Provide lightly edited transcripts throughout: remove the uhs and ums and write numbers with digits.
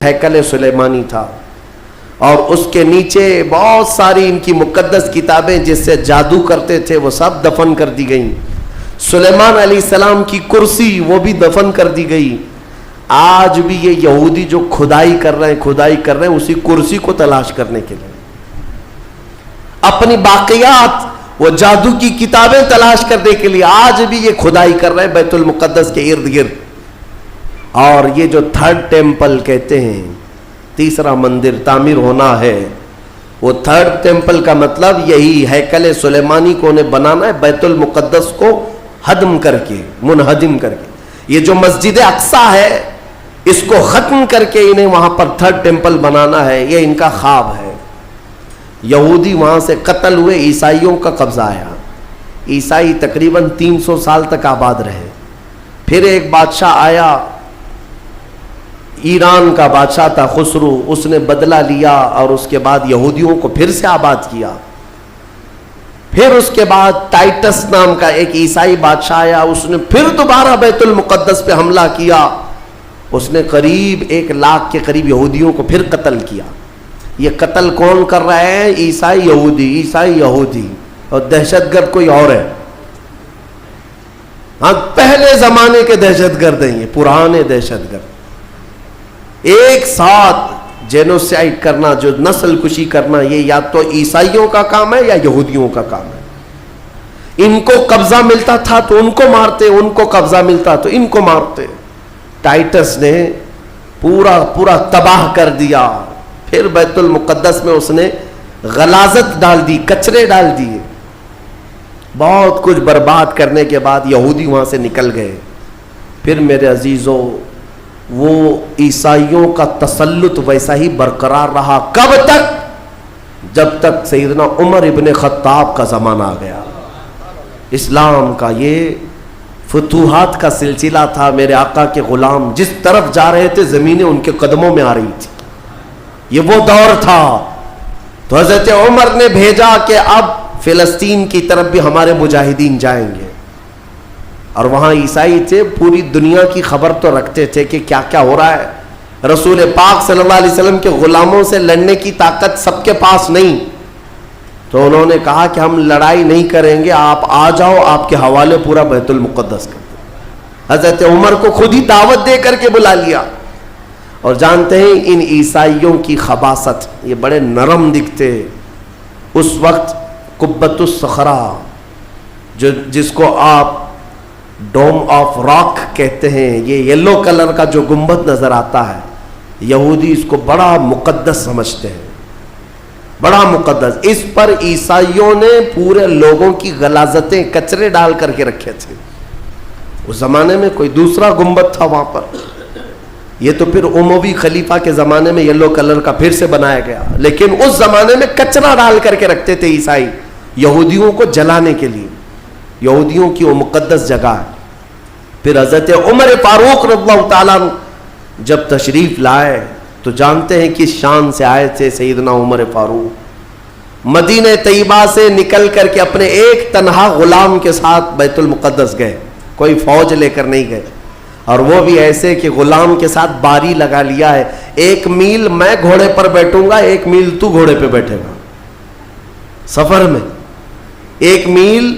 ہیکل سلیمانی تھا اور اس کے نیچے بہت ساری ان کی مقدس کتابیں جس سے جادو کرتے تھے وہ سب دفن کر دی گئیں. سلیمان علیہ السلام کی کرسی وہ بھی دفن کر دی گئی. آج بھی یہ یہودی جو کھدائی کر رہے ہیں اسی کرسی کو تلاش کرنے کے لیے اپنی باقیات وہ جادو کی کتابیں تلاش کرنے کے لیے آج بھی یہ کھدائی کر رہے ہیں بیت المقدس کے ارد گرد. اور یہ جو تھرڈ ٹیمپل کہتے ہیں, تیسرا مندر تعمیر ہونا ہے, وہ تھرڈ ٹیمپل کا مطلب یہی ہیکل سلیمانی کو انہیں بنانا ہے, بیت المقدس کو ہدم کر کے, منہدم کر کے. یہ جو مسجد اقصی ہے اس کو ختم کر کے انہیں وہاں پر تھرڈ ٹیمپل بنانا ہے, یہ ان کا خواب ہے. یہودی وہاں سے قتل ہوئے, عیسائیوں کا قبضہ آیا, عیسائی تقریباً 300 سال تک آباد رہے. پھر ایک بادشاہ آیا, ایران کا بادشاہ تھا خسرو, اس نے بدلہ لیا اور اس کے بعد یہودیوں کو پھر سے آباد کیا. پھر اس کے بعد ٹائٹس نام کا ایک عیسائی بادشاہ آیا, اس نے پھر دوبارہ بیت المقدس پہ حملہ کیا. اس نے قریب 1 لاکھ کے قریب یہودیوں کو پھر قتل کیا. یہ قتل کون کر رہے ہیں؟ عیسائی یہودی, اور دہشت گرد کوئی اور ہے. ہاں پہلے زمانے کے دہشت گرد ہیں یہ, پرانے دہشت گرد. ایک ساتھ جینوسائیڈ کرنا, جو نسل کشی کرنا, یہ یا تو عیسائیوں کا کام ہے یا یہودیوں کا کام ہے. ان کو قبضہ ملتا تھا تو ان کو مارتے, ان کو قبضہ ملتا تو ان کو مارتے. ٹائٹس نے پورا تباہ کر دیا. پھر بیت المقدس میں اس نے غلاظت ڈال دی, کچرے ڈال دیے. بہت کچھ برباد کرنے کے بعد یہودی وہاں سے نکل گئے. پھر میرے عزیزوں وہ عیسائیوں کا تسلط ویسا ہی برقرار رہا. کب تک؟ جب تک سیدنا عمر ابن خطاب کا زمانہ آ گیا. اسلام کا یہ فتوحات کا سلسلہ تھا. میرے آقا کے غلام جس طرف جا رہے تھے زمینیں ان کے قدموں میں آ رہی تھی. یہ وہ دور تھا. تو حضرت عمر نے بھیجا کہ اب فلسطین کی طرف بھی ہمارے مجاہدین جائیں گے. اور وہاں عیسائی تھے, پوری دنیا کی خبر تو رکھتے تھے کہ کیا کیا ہو رہا ہے. رسول پاک صلی اللہ علیہ وسلم کے غلاموں سے لڑنے کی طاقت سب کے پاس نہیں. تو انہوں نے کہا کہ ہم لڑائی نہیں کریں گے, آپ آ جاؤ, آپ کے حوالے پورا بیت المقدس کر دیں. حضرت عمر کو خود ہی دعوت دے کر کے بلا لیا. اور جانتے ہیں ان عیسائیوں کی خباثت, یہ بڑے نرم دکھتے. اس وقت قبۃ الصخرہ جس کو آپ ڈوم آف راک کہتے ہیں, یہ یلو کلر کا جو گنبد نظر آتا ہے, یہودی اس کو بڑا مقدس سمجھتے ہیں, بڑا مقدس. اس پر عیسائیوں نے پورے لوگوں کی غلاظتیں کچرے ڈال کر کے رکھے تھے. اس زمانے میں کوئی دوسرا گنبد تھا وہاں پر. یہ تو پھر اموی خلیفہ کے زمانے میں یلو کلر کا پھر سے بنایا گیا, لیکن اس زمانے میں کچرا ڈال کر کے رکھتے تھے عیسائی یہودیوں کو جلانے کے لیے. یہودیوں کی وہ مقدس جگہ ہے. پھر حضرت عمر فاروق رضی اللہ تعالیٰ جب تشریف لائے تو جانتے ہیں کس شان سے آئے تھے سیدنا عمر فاروق. مدینہ طیبہ سے نکل کر کے اپنے ایک تنہا غلام کے ساتھ بیت المقدس گئے, کوئی فوج لے کر نہیں گئے. اور وہ بھی ایسے کہ غلام کے ساتھ باری لگا لیا ہے, 1 میل میں گھوڑے پر بیٹھوں گا, 1 میل تو گھوڑے پہ بیٹھے گا. سفر میں 1 میل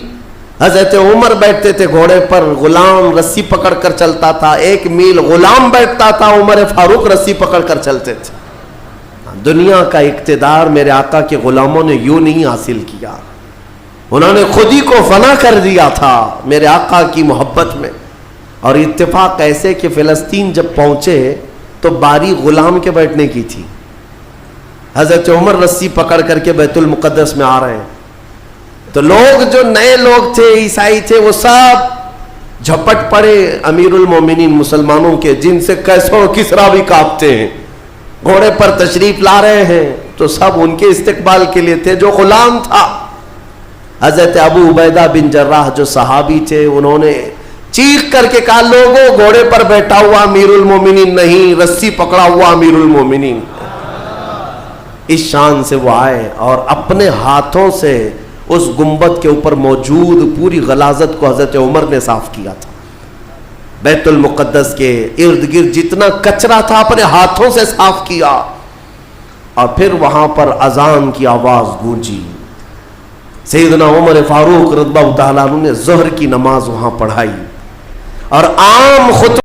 حضرت عمر بیٹھتے تھے گھوڑے پر, غلام رسی پکڑ کر چلتا تھا. 1 میل غلام بیٹھتا تھا, عمر فاروق رسی پکڑ کر چلتے تھے. دنیا کا اقتدار میرے آقا کے غلاموں نے یوں نہیں حاصل کیا, انہوں نے خود ہی کو فنا کر دیا تھا میرے آقا کی محبت میں. اور اتفاق ایسے کہ فلسطین جب پہنچے تو باری غلام کے بیٹھنے کی تھی. حضرت عمر رسی پکڑ کر کے بیت المقدس میں آ رہے ہیں تو لوگ جو نئے لوگ تھے, عیسائی تھے, وہ سب جھپٹ پڑے امیر المومنین مسلمانوں کے, جن سے کیسو کسرا بھی کانپتے ہیں. گھوڑے پر تشریف لا رہے ہیں تو سب ان کے استقبال کے لیے تھے. جو غلام تھا حضرت ابو عبیدہ بن جراح جو صحابی تھے, انہوں نے چیخ کر کے کہا, لوگوں گھوڑے پر بیٹھا ہوا امیر المومنین نہیں, رسی پکڑا ہوا امیر المومنین. اس شان سے وہ آئے اور اپنے ہاتھوں سے اس گنبد کے اوپر موجود پوری غلاظت کو حضرت عمر نے صاف کیا تھا. بیت المقدس کے ارد گرد جتنا کچرا تھا اپنے ہاتھوں سے صاف کیا، اور پھر وہاں پر اذان کی آواز گونجی. سیدنا عمر فاروق رضی اللہ تعالیٰ عنہ نے ظہر کی نماز وہاں پڑھائی، اور عام خطبہ